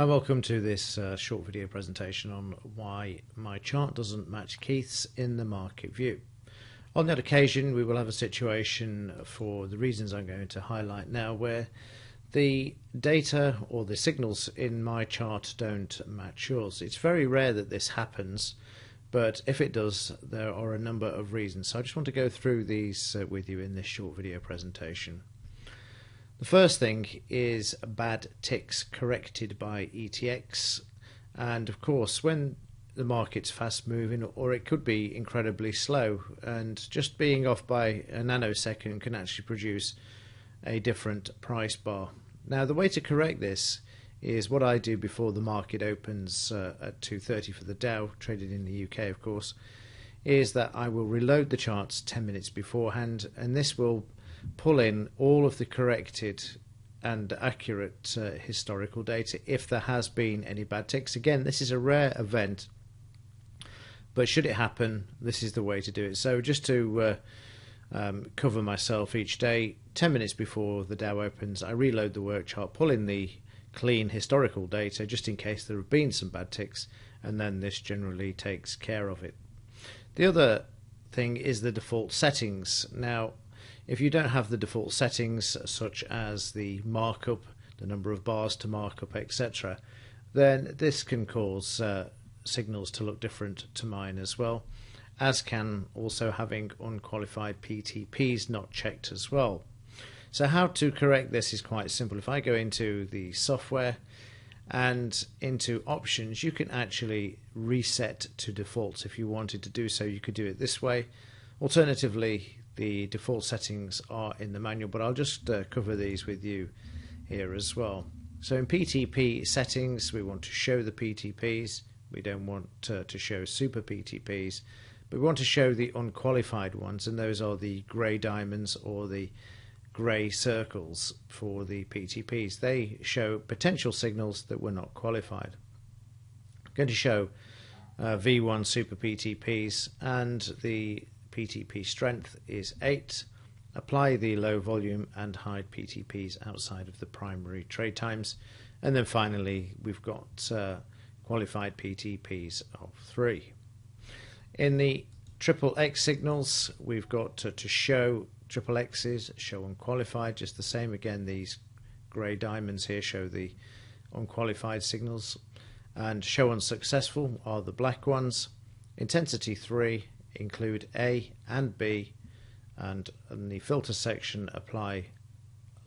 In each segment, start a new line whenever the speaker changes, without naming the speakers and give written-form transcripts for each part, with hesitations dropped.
Hi, welcome to this short video presentation on why my chart doesn't match Keith's in the market view. On that occasion, we will have a situation for the reasons I'm going to highlight now where the data or the signals in my chart don't match yours. It's very rare that this happens, but if it does, there are a number of reasons. So I just want to go through these with you in this short video presentation. The first thing is bad ticks corrected by ETX, and of course when the market's fast moving, or it could be incredibly slow, and just being off by a nanosecond can actually produce a different price bar. Now the way to correct this is what I do before the market opens at 2:30 for the Dow, traded in the UK of course, is that I will reload the charts 10 minutes beforehand, and this will pull in all of the corrected and accurate historical data if there has been any bad ticks. Again, this is a rare event, but should it happen, this is the way to do it. So just to cover myself each day, 10 minutes before the Dow opens, I reload the work chart, pull in the clean historical data just in case there have been some bad ticks, and then this generally takes care of it. The other thing is the default settings. Now if you don't have the default settings such as the markup, the number of bars to markup, etc., then this can cause signals to look different to mine as well, as can also having unqualified PTPs not checked as well. So how to correct this is quite simple. If I go into the software and into options, you can actually reset to defaults. If you wanted to do so, you could do it this way. Alternatively, the default settings are in the manual, but I'll just cover these with you here as well. So in PTP settings, we want to show the PTPs. We don't want to show super PTPs, but we want to show the unqualified ones, and those are the grey diamonds or the grey circles for the PTPs. They show potential signals that were not qualified. I'm going to show V1 super PTPs, and the PTP strength is 8. Apply the low volume and hide PTPs outside of the primary trade times, and then finally we've got qualified PTPs of 3. In the triple X signals, we've got to show triple X's, show unqualified, just the same. Again, these grey diamonds here show the unqualified signals, and show unsuccessful are the black ones. Intensity 3 include A and B, and in the filter section apply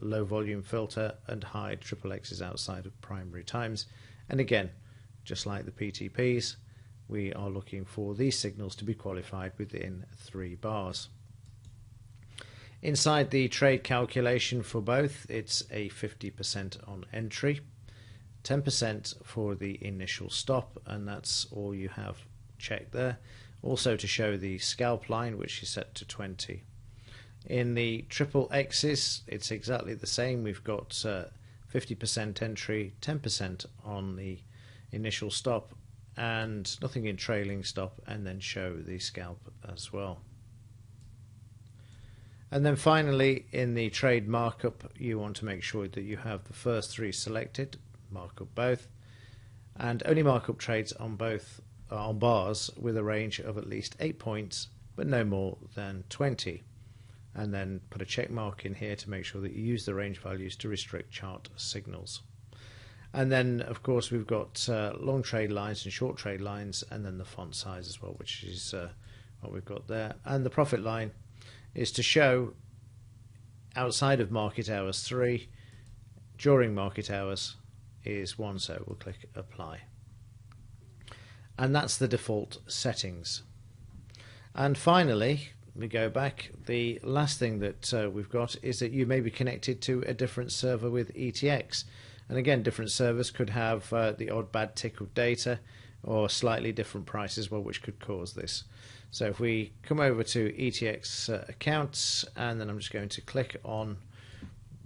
low volume filter and hide triple X's outside of primary times. And again, just like the PTPs, we are looking for these signals to be qualified within 3 bars. Inside the trade calculation for both, it's a 50% on entry, 10% for the initial stop, and that's all you have checked there. Also to show the scalp line, which is set to 20. In the triple X's, it's exactly the same. We've got 50% entry, 10% on the initial stop, and nothing in trailing stop, and then show the scalp as well. And then finally, in the trade markup, you want to make sure that you have the first 3 selected, markup both, and only markup trades on both on bars with a range of at least 8 points, but no more than 20. And then put a check mark in here to make sure that you use the range values to restrict chart signals. And then of course we've got long trade lines and short trade lines, and then the font size as well, which is what we've got there. And the profit line is to show outside of market hours 3, during market hours is 1, so we'll click apply. And that's the default settings. And finally, we go back. The last thing that we've got is that you may be connected to a different server with ETX. And again, different servers could have the odd bad tick of data or slightly different prices, well, which could cause this. So if we come over to ETX accounts, and then I'm just going to click on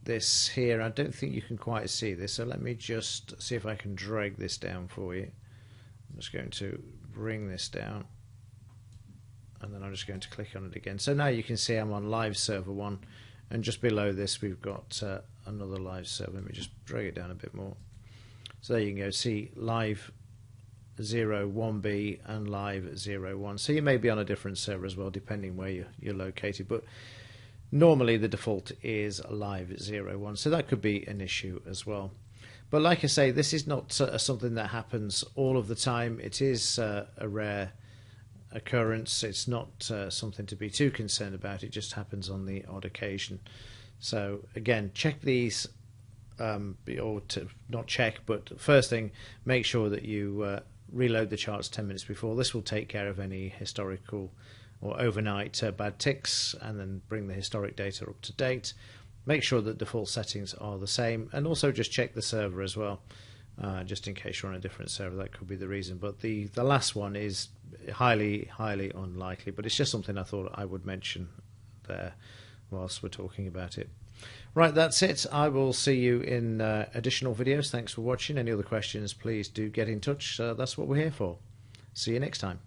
this here. I don't think you can quite see this, so let me just see if I can drag this down for you. I'm just going to bring this down, and then I'm just going to click on it again. So now you can see I'm on live server 1, and just below this we've got another live server. Let me just drag it down a bit more. So there you can go see live 01B and live 01. So you may be on a different server as well, depending where you're located, but normally the default is live 01, so that could be an issue as well. But like I say, this is not something that happens all of the time. It is a rare occurrence. It's not something to be too concerned about. It just happens on the odd occasion. So again, check these, or to not check, but first thing, make sure that you reload the charts 10 minutes before. This will take care of any historical or overnight bad ticks, and then bring the historic data up to date. Make sure that default settings are the same, and also just check the server as well, just in case you're on a different server. That could be the reason. But the last one is highly unlikely, but it's just something I thought I would mention there whilst we're talking about it. Right, that's it. I will see you in additional videos. Thanks for watching. Any other questions, please do get in touch. That's what we're here for. See you next time.